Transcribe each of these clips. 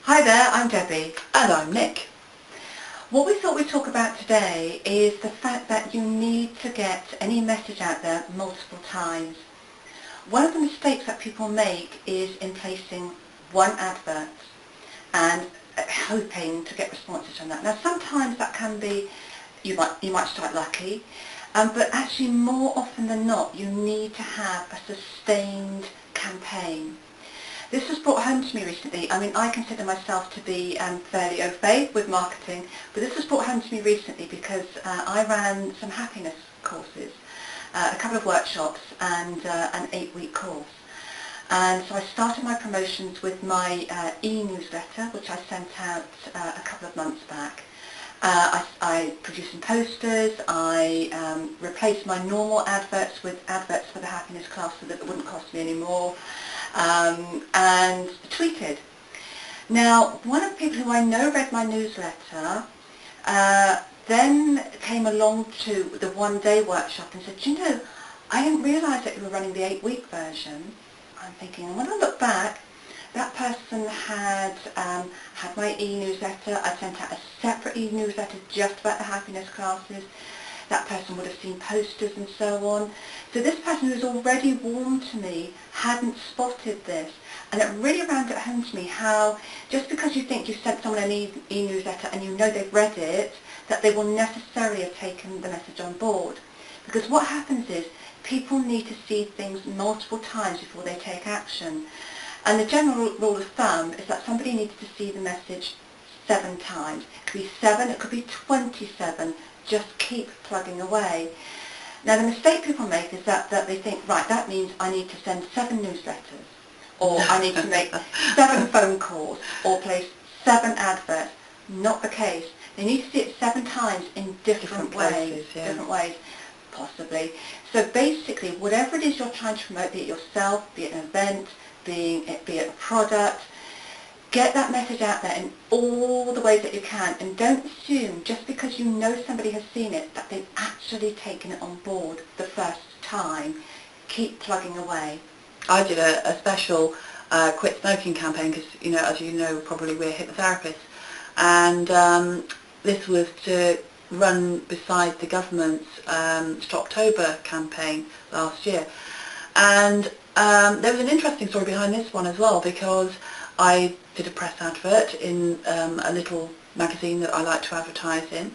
Hi there, I'm Debbie. And I'm Nick. What we thought we'd talk about today is the fact that you need to get any message out there multiple times. One of the mistakes that people make is in placing one advert and hoping to get responses from that. Now sometimes that can be, you might start lucky, but actually more often than not you need to have a sustained campaign. This was brought home to me recently. I mean, I consider myself to be fairly au fait with marketing, but this was brought home to me recently because I ran some happiness courses, a couple of workshops and an 8-week course. And so I started my promotions with my e-newsletter, which I sent out a couple of months back. I produced some posters, I replaced my normal adverts with adverts for the happiness class so that it wouldn't cost me any more, and tweeted. Now, one of the people who I know read my newsletter then came along to the one-day workshop and said, "Do you know, I didn't realise that you were running the 8-week version." I'm thinking, and when I look back, that person had had my e-newsletter. I sent out a separate e-newsletter just about the happiness classes. That person would have seen posters and so on. So this person who was already warm to me hadn't spotted this. And it really rammed it home to me how just because you think you sent someone an e-newsletter and you know they've read it, that they will necessarily have taken the message on board. Because what happens is people need to see things multiple times before they take action. And the general rule of thumb is that somebody needs to see the message 7 times. It could be 7, it could be 27. Just keep plugging away. Now the mistake people make is that they think, right, that means I need to send 7 newsletters, or I need to make 7 phone calls, or place 7 adverts. Not the case. They need to see it 7 times in different ways. Yeah. Different ways, possibly. So basically, whatever it is you're trying to promote, be it yourself, be it an event, be it a product, get that message out there in all the ways that you can, and don't assume just because you know somebody has seen it that they've actually taken it on board the first time. Keep plugging away. I did a special quit smoking campaign because, as you know, probably we're hypnotherapists, and this was to run beside the government's Stoptober campaign last year. And there was an interesting story behind this one as well, because I did a press advert in a little magazine that I like to advertise in.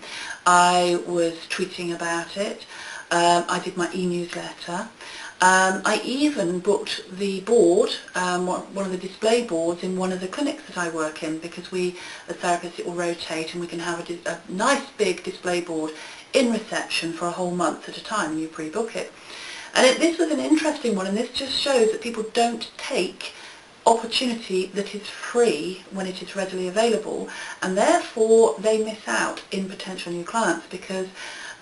I was tweeting about it. I did my e-newsletter. I even booked the board, one of the display boards in one of the clinics that I work in, because we, as therapists, it will rotate and we can have a nice big display board in reception for a whole month at a time, and you pre-book it. And this was an interesting one, and this just shows that people don't take opportunity that is free when it is readily available, and therefore they miss out in potential new clients, because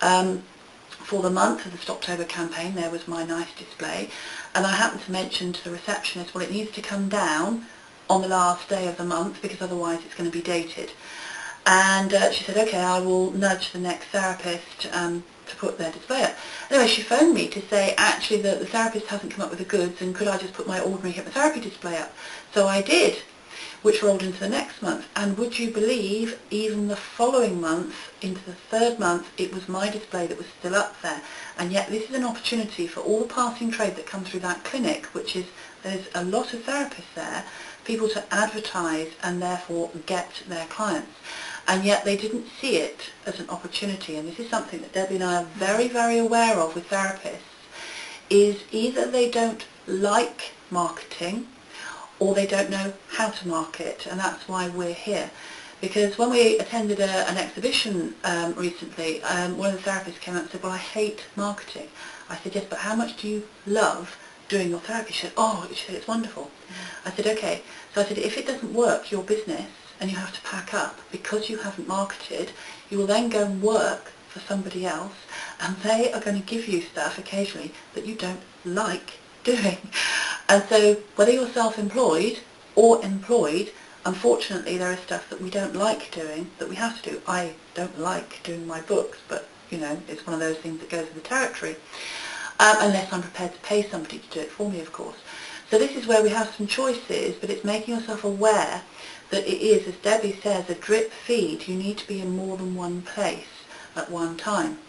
for the month of the Stoptober campaign there was my nice display, and I happened to mention to the receptionist, well, it needs to come down on the last day of the month because otherwise it's going to be dated. And she said, okay, I will nudge the next therapist to put their display up. Anyway, she phoned me to say actually the therapist hasn't come up with the goods, and could I just put my ordinary hypnotherapy display up? So I did, which rolled into the next month, and would you believe, even the following month, into the 3rd month, it was my display that was still up there. And yet this is an opportunity for all the passing trade that comes through that clinic, which is, there's a lot of therapists there, people to advertise and therefore get their clients. And yet they didn't see it as an opportunity, and this is something that Debbie and I are very, very aware of with therapists, is either they don't like marketing or they don't know how to market, and that's why we're here. Because when we attended an exhibition recently, one of the therapists came up and said, well, I hate marketing. I said, yes, but how much do you love doing your therapy? She said, oh, it's wonderful. I said, okay. So I said, if it doesn't work, your business, and you have to pack up because you haven't marketed, you will then go and work for somebody else, and they are going to give you stuff occasionally that you don't like doing. And so whether you're self-employed or employed, unfortunately there is stuff that we don't like doing that we have to do. I don't like doing my books, but it's one of those things that goes with the territory, unless I'm prepared to pay somebody to do it for me, of course. So this is where we have some choices, but it's making yourself aware that it is, as Debbie says, a drip feed. You need to be in more than one place at one time.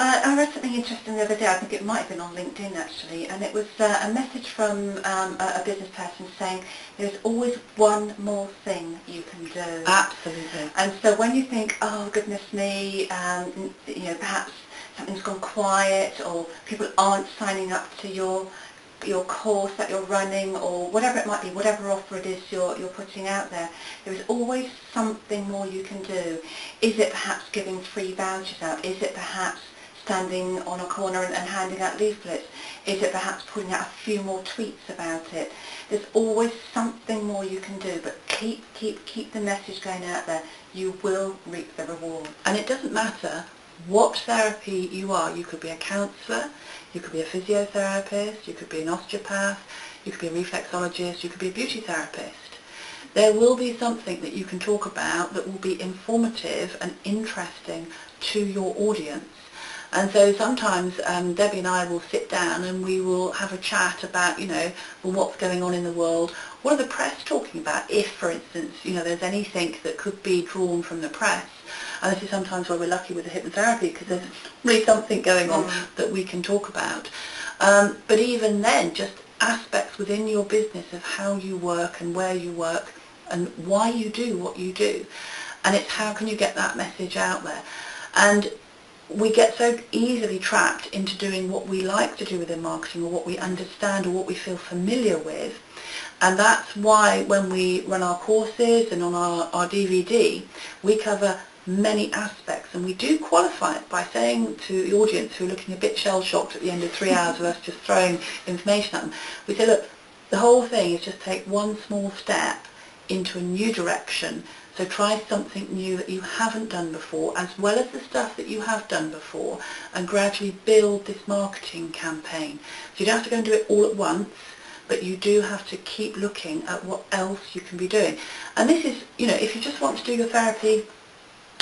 I read something interesting the other day, I think it might have been on LinkedIn actually, and it was a message from a business person saying there's always one more thing you can do. Absolutely. And so when you think, oh goodness me, perhaps something's gone quiet, or people aren't signing up to your course that you're running, or whatever it might be, whatever offer it is you're putting out there, there is always something more you can do. Is it perhaps giving free vouchers out? Is it perhaps standing on a corner and handing out leaflets? Is it perhaps putting out a few more tweets about it? There's always something more you can do, but keep the message going out there. You will reap the reward. And it doesn't matter what therapy you are. You could be a counsellor, you could be a physiotherapist, you could be an osteopath, you could be a reflexologist, you could be a beauty therapist. There will be something that you can talk about that will be informative and interesting to your audience. And so sometimes Debbie and I will sit down and we will have a chat about, well, what's going on in the world. What are the press talking about? If, for instance, there's anything that could be drawn from the press. And this is sometimes why we're lucky with the hypnotherapy, because there's really something going on that we can talk about. But even then, just aspects within your business of how you work and where you work and why you do what you do. And it's how can you get that message out there. And we get so easily trapped into doing what we like to do within marketing, or what we understand, or what we feel familiar with. And that's why when we run our courses and on our DVD, we cover many aspects, and we do qualify it by saying to the audience who are looking a bit shell-shocked at the end of 3 hours of us just throwing information at them, we say, look, the whole thing is just take one small step into a new direction. So try something new that you haven't done before, as well as the stuff that you have done before, and gradually build this marketing campaign. So you don't have to go and do it all at once, but you do have to keep looking at what else you can be doing. And this is, if you just want to do your therapy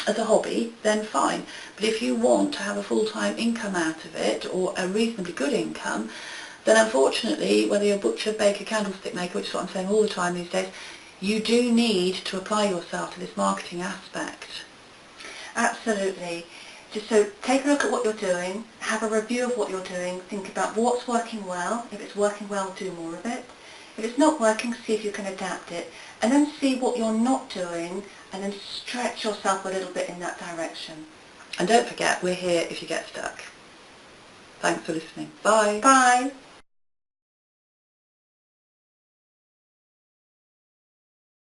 as a hobby, then fine. But if you want to have a full-time income out of it, or a reasonably good income, then unfortunately, whether you're a butcher, baker, candlestick maker, which is what I'm saying all the time these days, you do need to apply yourself to this marketing aspect. Absolutely. So take a look at what you're doing, have a review of what you're doing, think about what's working well. If it's working well, do more of it. If it's not working, see if you can adapt it, and then see what you're not doing, and then stretch yourself a little bit in that direction. And don't forget, we're here if you get stuck. Thanks for listening. Bye. Bye.